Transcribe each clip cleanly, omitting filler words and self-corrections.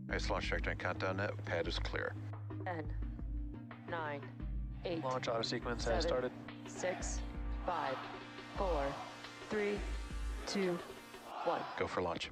Nice launch check and countdown net. Pad is clear. 10, 9, 8. Launch auto sequence 7, has started. 6, 5, 4, 3, 2, 1. Go for launch.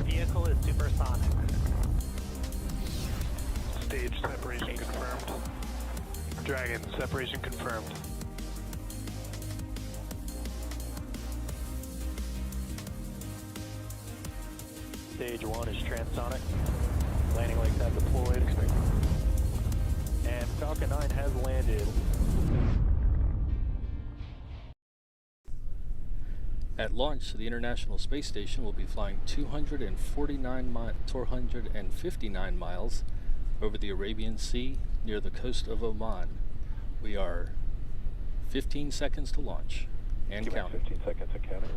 Vehicle is supersonic. Stage separation confirmed. Dragon, separation confirmed. Stage 1 is transonic. Landing legs have deployed. And Falcon 9 has landed. At launch, the International Space Station will be flying 259 miles over the Arabian Sea near the coast of Oman. We are 15 seconds to launch and counting. 15 seconds and counting.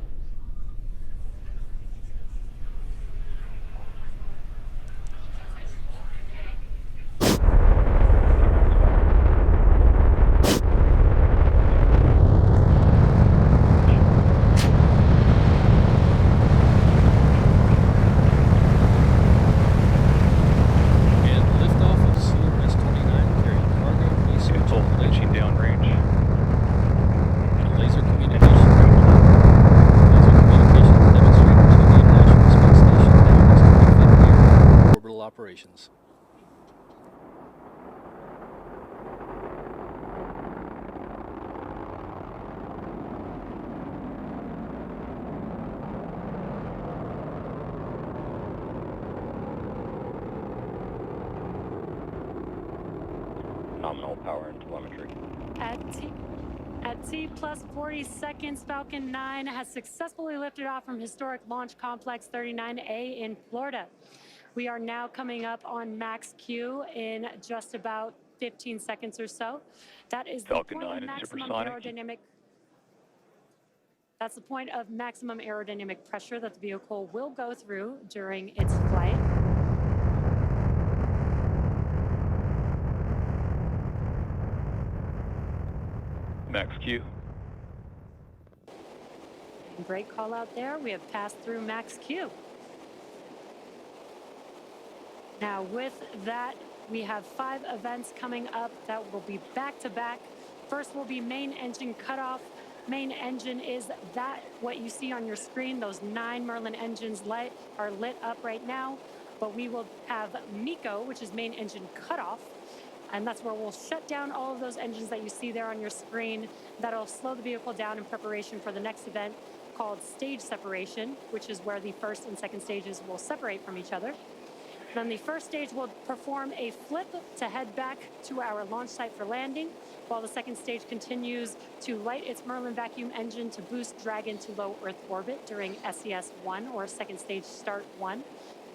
Operations. Nominal power and telemetry. At T plus 40 seconds, Falcon 9 has successfully lifted off from historic Launch Complex 39A in Florida. We are now coming up on max Q in just about 15 seconds or so. That is the point of maximum aerodynamic. That's the point of maximum aerodynamic pressure that the vehicle will go through during its flight. Max Q. Great call out there. We have passed through max Q. Now with that, we have 5 events coming up that will be back to back. First will be main engine cutoff. Main engine is that what you see on your screen. Those 9 Merlin engines are lit up right now, but we will have MECO, which is main engine cutoff. And that's where we'll shut down all of those engines that you see there on your screen. That'll slow the vehicle down in preparation for the next event called stage separation, which is where the first and second stages will separate from each other. Then the first stage will perform a flip to head back to our launch site for landing, while the second stage continues to light its Merlin vacuum engine to boost Dragon to low Earth orbit during SES-1 or second stage start 1.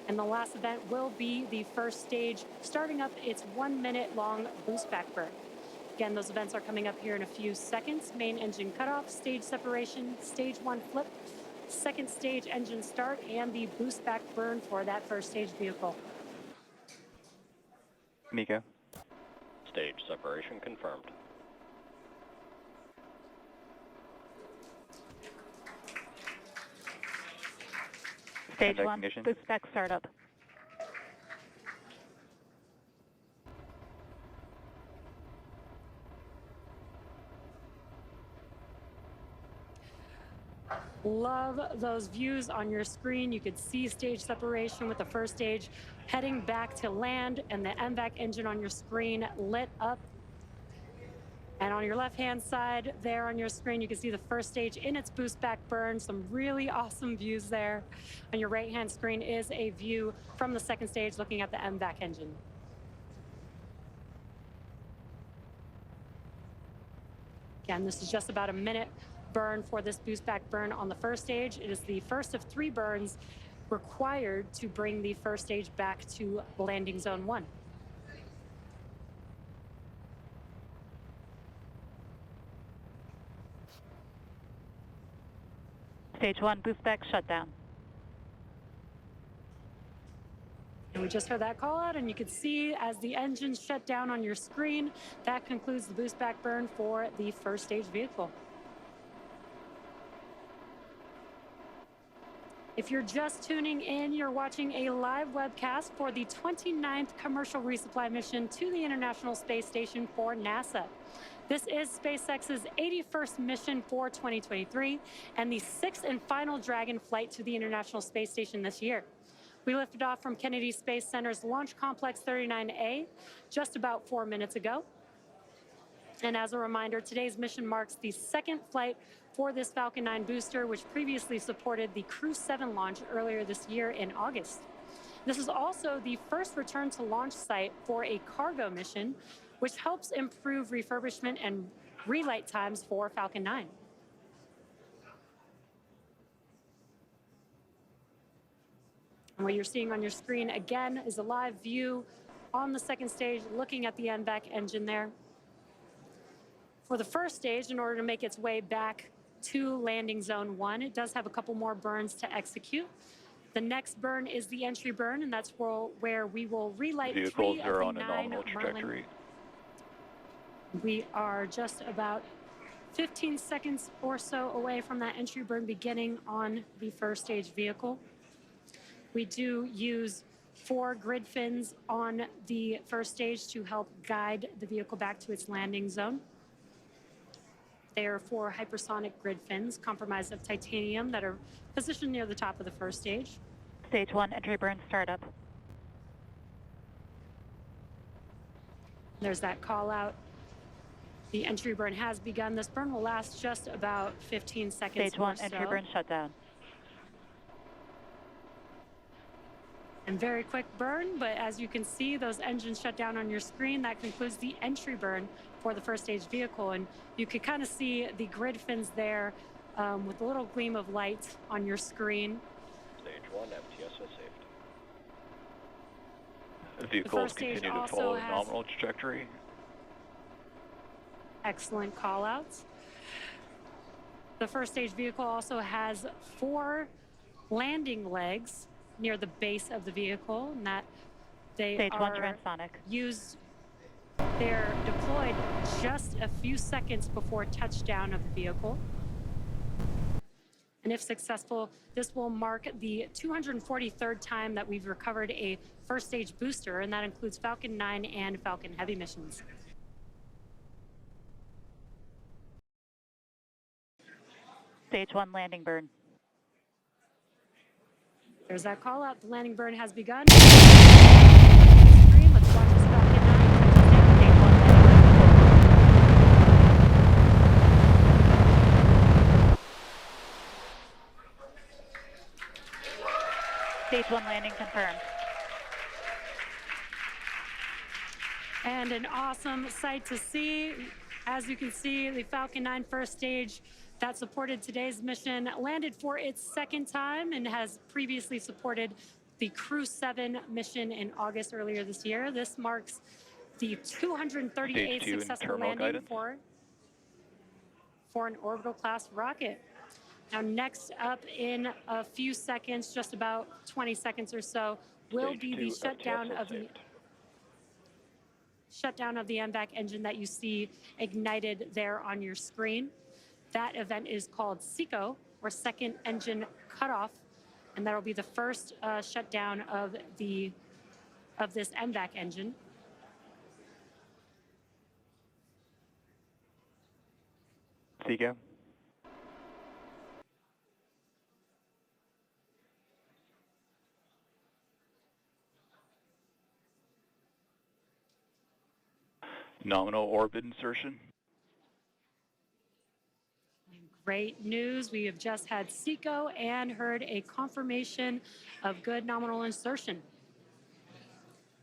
And the last event will be the first stage, starting up its 1 minute long boost back burn. Again, those events are coming up here in a few seconds. Main engine cutoff, stage separation, stage 1 flip, second stage engine start, and the boost back burn for that first stage vehicle. MECO. Stage separation confirmed. Stage 1, boost back startup. Love those views on your screen. You could see stage separation with the first stage heading back to land and the MVAC engine on your screen lit up. And on your left-hand side there on your screen, you can see the first stage in its boost back burn. Some really awesome views there. On your right-hand screen is a view from the second stage looking at the MVAC engine. Again, this is just about a minute burn for this boost back burn on the first stage. It is the first of 3 burns required to bring the first stage back to landing zone 1. Stage 1, boost back shutdown. And we just heard that call out, and you can see as the engines shut down on your screen, that concludes the boost back burn for the first stage vehicle. If you're just tuning in, you're watching a live webcast for the 29th commercial resupply mission to the International Space Station for NASA. This is SpaceX's 81st mission for 2023 and the 6th and final Dragon flight to the International Space Station this year. We lifted off from Kennedy Space Center's Launch Complex 39A just about 4 minutes ago. And as a reminder, today's mission marks the second flight for this Falcon 9 booster, which previously supported the Crew 7 launch earlier this year in August. This is also the first return to launch site for a cargo mission, which helps improve refurbishment and relight times for Falcon 9. And what you're seeing on your screen again is a live view on the second stage, looking at the NVAC engine there. For the first stage, in order to make its way back to landing zone 1, it does have a couple more burns to execute. The next burn is the entry burn, and that's where we will relight Vehicles 3 are of on the a 9 nominal trajectory. We are just about 15 seconds or so away from that entry burn beginning on the first stage vehicle. We do use 4 grid fins on the first stage to help guide the vehicle back to its landing zone. They are 4 hypersonic grid fins comprised of titanium that are positioned near the top of the first stage. Stage 1, entry burn startup. There's that call out. The entry burn has begun. This burn will last just about 15 seconds. Stage 1, entry burn shutdown. And very quick burn, but as you can see, those engines shut down on your screen. That concludes the entry burn for the first stage vehicle. And you can kind of see the grid fins there with a little gleam of light on your screen. Stage 1, MTS is saved. The vehicles continue to follow the nominal trajectory. Excellent call outs. The first stage vehicle also has 4 landing legs near the base of the vehicle, and that they Stage 1 are transonic. used. They're deployed just a few seconds before touchdown of the vehicle. And if successful, this will mark the 243rd time that we've recovered a first stage booster, and that includes Falcon 9 and Falcon Heavy missions. Stage 1 landing burn. There's that call out. The landing burn has begun. Let's watch this Falcon 9. Stage 1 landing confirmed. And an awesome sight to see. As you can see, the Falcon 9 first stage that supported today's mission landed for its second time and has previously supported the Crew 7 mission in August earlier this year. This marks the 238th successful landing for an orbital class rocket. Now, next up in a few seconds, just about 20 seconds or so, will be the shutdown of the NVAC engine that you see ignited there on your screen. That event is called SECO, or Second Engine Cutoff, and that'll be the first shutdown of this NVAC engine. SECO. Nominal orbit insertion. Great news. We have just had SECO and heard a confirmation of good nominal insertion.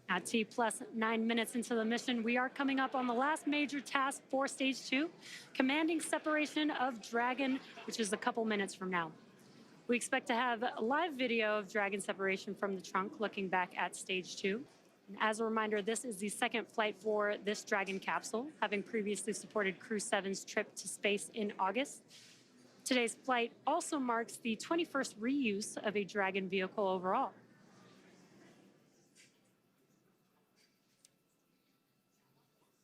At T plus 9 minutes into the mission, we are coming up on the last major task for Stage 2, commanding separation of Dragon, which is a couple minutes from now. We expect to have a live video of Dragon separation from the trunk looking back at Stage 2. And as a reminder, this is the second flight for this Dragon capsule, having previously supported Crew 7's trip to space in August. Today's flight also marks the 21st reuse of a Dragon vehicle overall.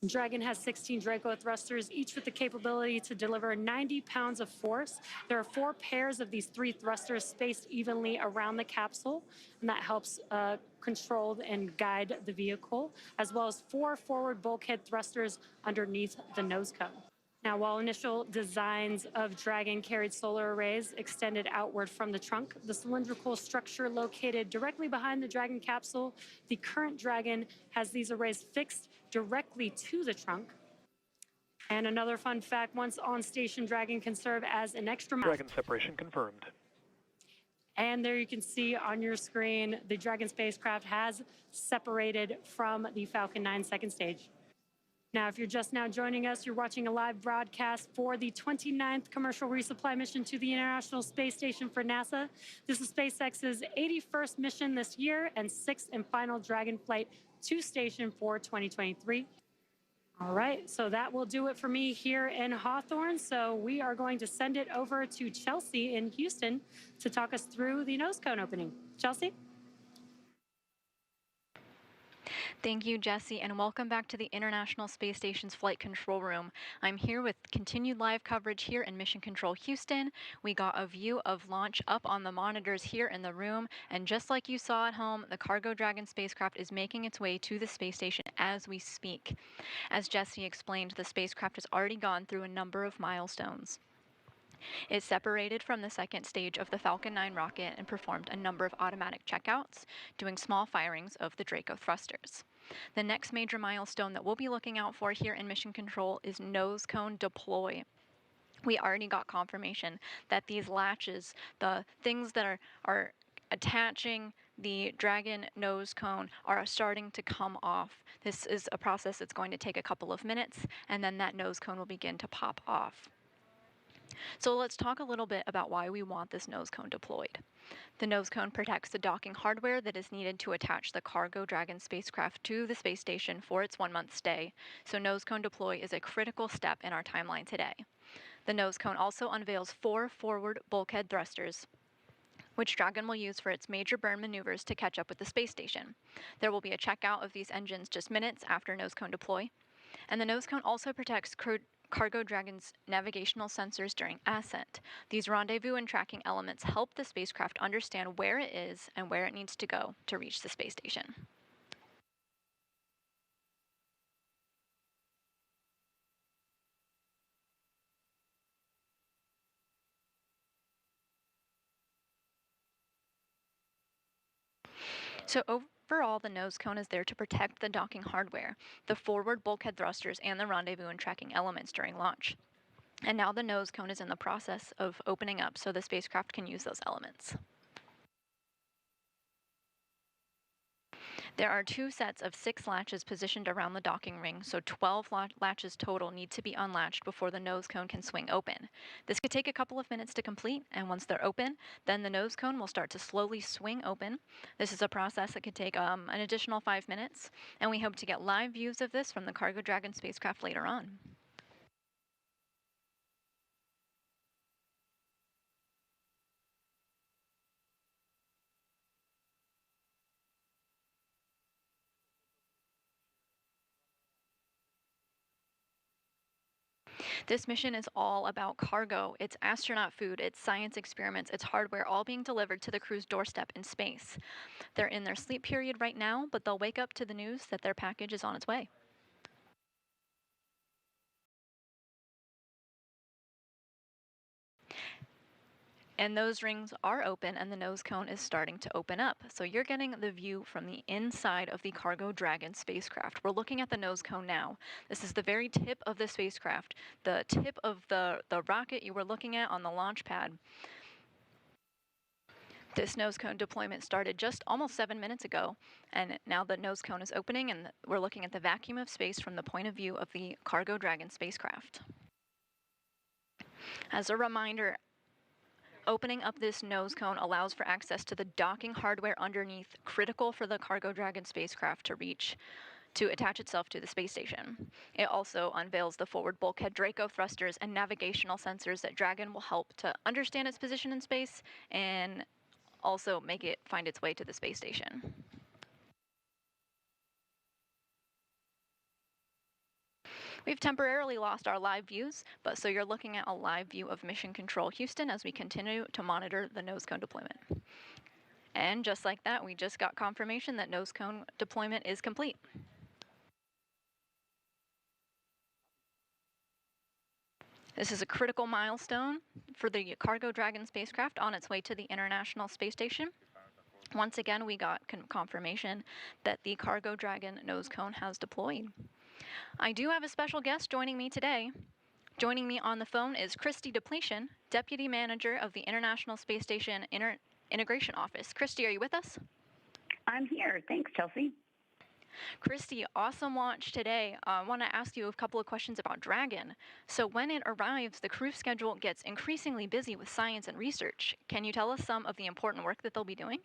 Dragon has 16 Draco thrusters, each with the capability to deliver 90 pounds of force. There are 4 pairs of these 3 thrusters spaced evenly around the capsule, and that helps control and guide the vehicle, as well as 4 forward bulkhead thrusters underneath the nose cone. Now, while initial designs of Dragon carried solar arrays extended outward from the trunk, the cylindrical structure located directly behind the Dragon capsule, the current Dragon has these arrays fixed directly to the trunk. And another fun fact, once on station, Dragon can serve as an extra mount. Dragon separation confirmed. And there you can see on your screen, the Dragon spacecraft has separated from the Falcon 9 second stage. Now, if you're just now joining us, you're watching a live broadcast for the 29th commercial resupply mission to the International Space Station for NASA. This is SpaceX's 81st mission this year and 6th and final Dragon flight to station for 2023. All right, so that will do it for me here in Hawthorne. So we are going to send it over to Chelsea in Houston to talk us through the nose cone opening. Chelsea? Thank you, Jesse, and welcome back to the International Space Station's Flight Control Room. I'm here with continued live coverage here in Mission Control Houston. We got a view of launch up on the monitors here in the room, and just like you saw at home, the Cargo Dragon spacecraft is making its way to the space station as we speak. As Jesse explained, the spacecraft has already gone through a number of milestones. It separated from the second stage of the Falcon 9 rocket and performed a number of automatic checkouts, doing small firings of the Draco thrusters. The next major milestone that we'll be looking out for here in Mission Control is nose cone deploy. We already got confirmation that these latches, the things that are attaching the Dragon nose cone, are starting to come off. This is a process that's going to take a couple of minutes, and then that nose cone will begin to pop off. So let's talk a little bit about why we want this nose cone deployed. The nose cone protects the docking hardware that is needed to attach the Cargo Dragon spacecraft to the space station for its 1-month stay, so nose cone deploy is a critical step in our timeline today. The nose cone also unveils 4 forward bulkhead thrusters, which Dragon will use for its major burn maneuvers to catch up with the space station. There will be a checkout of these engines just minutes after nose cone deploy, and the nose cone also protects Cargo Dragon's navigational sensors during ascent. These rendezvous and tracking elements help the spacecraft understand where it is and where it needs to go to reach the space station. So overall, the nose cone is there to protect the docking hardware, the forward bulkhead thrusters, and the rendezvous and tracking elements during launch. And now the nose cone is in the process of opening up so the spacecraft can use those elements. There are 2 sets of 6 latches positioned around the docking ring, so 12 latches total need to be unlatched before the nose cone can swing open. This could take a couple of minutes to complete, and once they're open, then the nose cone will start to slowly swing open. This is a process that could take an additional 5 minutes, and we hope to get live views of this from the Cargo Dragon spacecraft later on. This mission is all about cargo. It's astronaut food, it's science experiments, it's hardware, all being delivered to the crew's doorstep in space. They're in their sleep period right now, but they'll wake up to the news that their package is on its way. And those rings are open and the nose cone is starting to open up. So you're getting the view from the inside of the Cargo Dragon spacecraft. We're looking at the nose cone now. This is the very tip of the spacecraft, the tip of the rocket you were looking at on the launch pad. This nose cone deployment started just almost 7 minutes ago, and now the nose cone is opening and we're looking at the vacuum of space from the point of view of the Cargo Dragon spacecraft. As a reminder, opening up this nose cone allows for access to the docking hardware underneath, critical for the Cargo Dragon spacecraft to attach itself to the space station. It also unveils the forward bulkhead Draco thrusters and navigational sensors that Dragon will help to understand its position in space and also make it find its way to the space station. We've temporarily lost our live views, but so you're looking at a live view of Mission Control Houston as we continue to monitor the nose cone deployment. And just like that, we just got confirmation that nose cone deployment is complete. This is a critical milestone for the Cargo Dragon spacecraft on its way to the International Space Station. Once again, we got confirmation that the Cargo Dragon nose cone has deployed. I do have a special guest joining me today. Joining me on the phone is Christy Depletion, Deputy Manager of the International Space Station Integration Office. Christy, are you with us? I'm here. Thanks, Chelsea. Christy, awesome launch today. I want to ask you a couple of questions about Dragon. So when it arrives, the crew schedule gets increasingly busy with science and research. Can you tell us some of the important work that they'll be doing?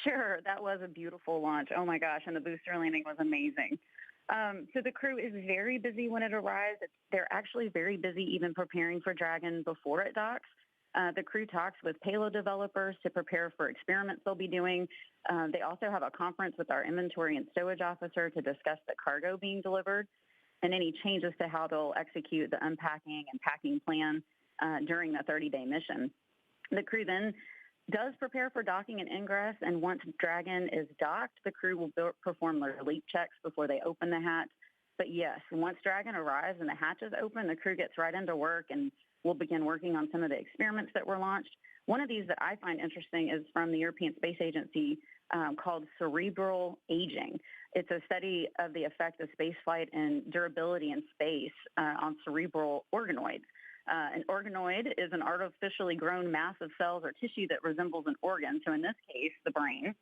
Sure. That was a beautiful launch. Oh my gosh. And the booster landing was amazing. So the crew is very busy when it arrives. They're actually very busy even preparing for Dragon before it docks. The crew talks with payload developers to prepare for experiments they'll be doing. They also have a conference with our inventory and stowage officer to discuss the cargo being delivered and any changes to how they'll execute the unpacking and packing plan during the 30-day mission. The crew then does prepare for docking and ingress, and once Dragon is docked, the crew will perform their leak checks before they open the hatch. But yes, once Dragon arrives and the hatch is open, the crew gets right into work and we'll begin working on some of the experiments that were launched. One of these that I find interesting is from the European Space Agency called cerebral aging. It's a study of the effect of spaceflight and durability in space on cerebral organoids. An organoid is an artificially grown mass of cells or tissue that resembles an organ, so in this case, the brain.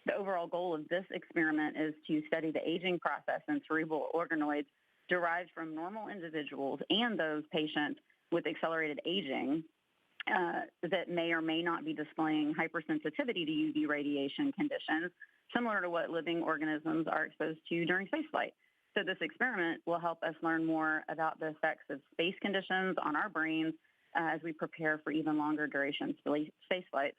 The overall goal of this experiment is to study the aging process in cerebral organoids derived from normal individuals and those patients with accelerated aging that may or may not be displaying hypersensitivity to UV radiation conditions, similar to what living organisms are exposed to during spaceflight. So this experiment will help us learn more about the effects of space conditions on our brains as we prepare for even longer duration space flights.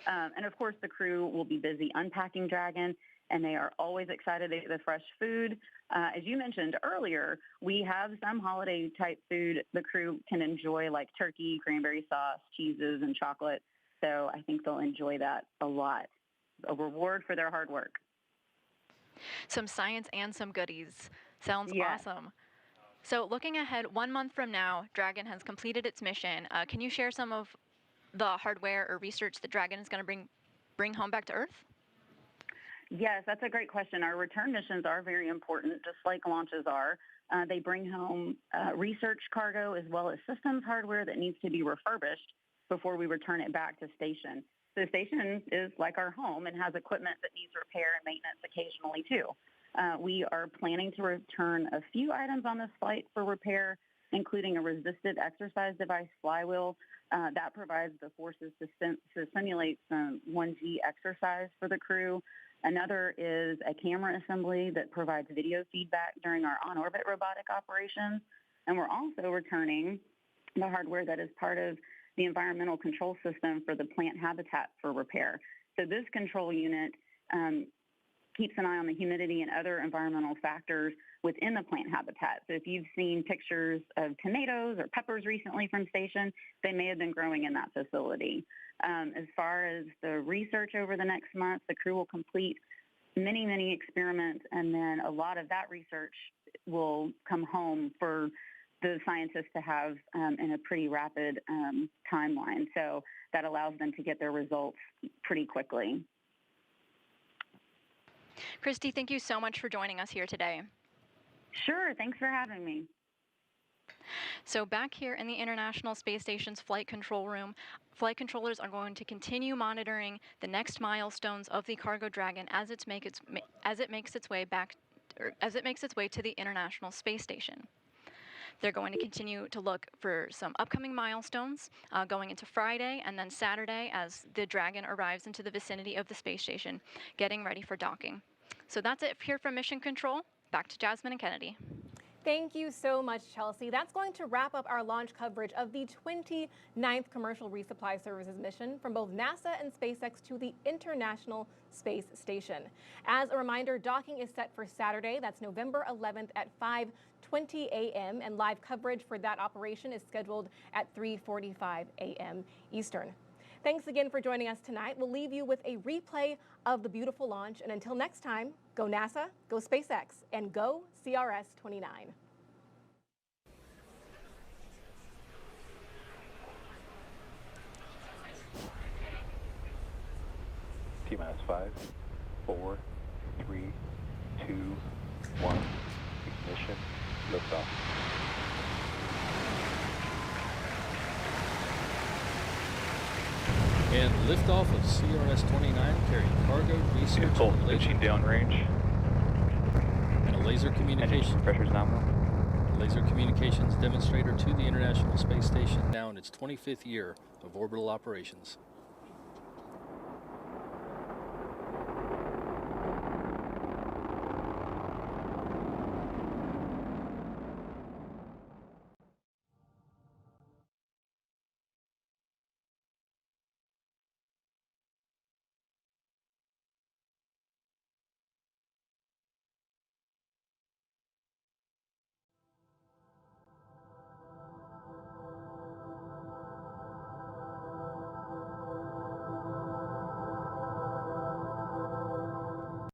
And of course, the crew will be busy unpacking Dragon, and they are always excited to get the fresh food. As you mentioned earlier, we have some holiday-type food the crew can enjoy, like turkey, cranberry sauce, cheeses, and chocolate. So I think they'll enjoy that a lot. A reward for their hard work. Some science and some goodies. Sounds awesome. So looking ahead, 1 month from now, Dragon has completed its mission. Can you share some of the hardware or research that Dragon is going to bring home back to Earth? Yes, that's a great question. Our return missions are very important, just like launches are. They bring home research cargo as well as systems hardware that needs to be refurbished before we return it back to station. So the station is like our home and has equipment that needs repair and maintenance occasionally too. We are planning to return a few items on this flight for repair, including a resisted exercise device flywheel that provides the forces to simulate some 1G exercise for the crew. Another is a camera assembly that provides video feedback during our on-orbit robotic operations. And we're also returning the hardware that is part of the environmental control system for the plant habitat for repair. So this control unit keeps an eye on the humidity and other environmental factors within the plant habitat. So if you've seen pictures of tomatoes or peppers recently from station, they may have been growing in that facility. As far as the research over the next month, the crew will complete many, many experiments, and then a lot of that research will come home for the scientists to have in a pretty rapid timeline. So that allows them to get their results pretty quickly. Christy, thank you so much for joining us here today. Sure, thanks for having me. So back here in the International Space Station's flight control room, flight controllers are going to continue monitoring the next milestones of the Cargo Dragon as it makes its way to the International Space Station. They're going to continue to look for some upcoming milestones going into Friday and then Saturday as the Dragon arrives into the vicinity of the space station, getting ready for docking. So that's it here from Mission Control. Back to Jasmine and Kennedy. Thank you so much, Chelsea. That's going to wrap up our launch coverage of the 29th Commercial Resupply Services mission from both NASA and SpaceX to the International Space Station. As a reminder, docking is set for Saturday. That's November 11th at 5:20 a.m. and live coverage for that operation is scheduled at 3:45 a.m. Eastern. Thanks again for joining us tonight. We'll leave you with a replay of the beautiful launch. And until next time, go NASA, go SpaceX, and go CRS-29. T-minus 5, 4, 3, 2, 1. Ignition. Liftoff. And liftoff of CRS-29 carrying cargo, research, and laser downrange. And a laser communication. Pressure's nominal. Laser communications demonstrator to the International Space Station now in its 25th year of orbital operations.